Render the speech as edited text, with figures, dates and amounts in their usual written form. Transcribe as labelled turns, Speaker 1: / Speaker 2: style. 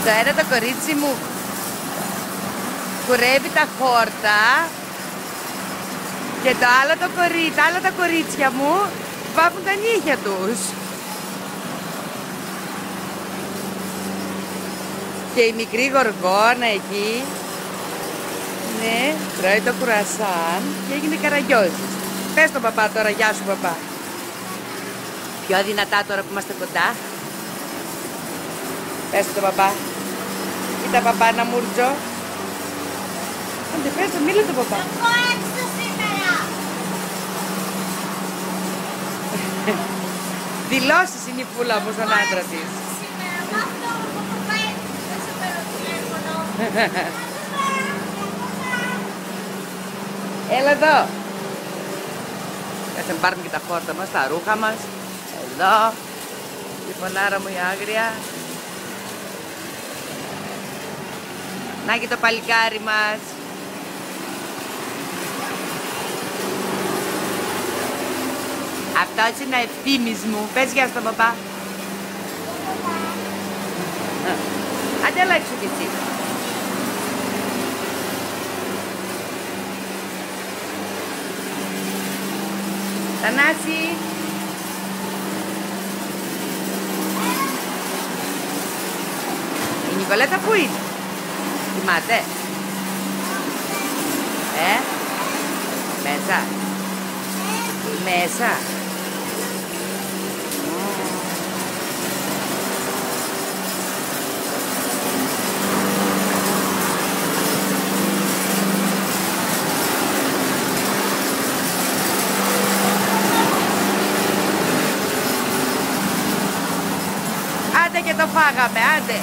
Speaker 1: Το ένα το κορίτσι μου κουρεύει τα χόρτα και τα άλλα τα κορίτσια μου βάφουν τα νύχια τους. Και η μικρή γοργόνα εκεί, ναι, τρώει το κουρασάν και έγινε καραγκιόζης. Πες τον παπά τώρα, γεια σου παπά. Πιο δυνατά τώρα που είμαστε κοντά. Πες τον παπά. Κοίτα παπά να μουρτζω. Άντε πες τον, μίλα τον παπά.
Speaker 2: Θα πάω έξω σήμερα.
Speaker 1: Δηλώσεις είναι η Φούλα μου στον άντρα της.
Speaker 2: Σήμερα, μ' αυτό που θα πάει έξω σε παίρνω τηλέφωνο.
Speaker 1: Έλα εδώ. Κάτσε να πάρουμε και τα χόρτα μας, τα ρούχα μας. Εδώ. Η φωνάρα μου η άγρια. Να και το παλικάρι μας. Αυτός είναι ο Ευθύμης μου. Πες γεια στον παπά. Άντε έλα έξω κι εσύ. Θανάση. Η Νικολέτα πού είναι? Κοιμάται. Μέσα. Μέσα. Άντε και το φάγαμε, άντε.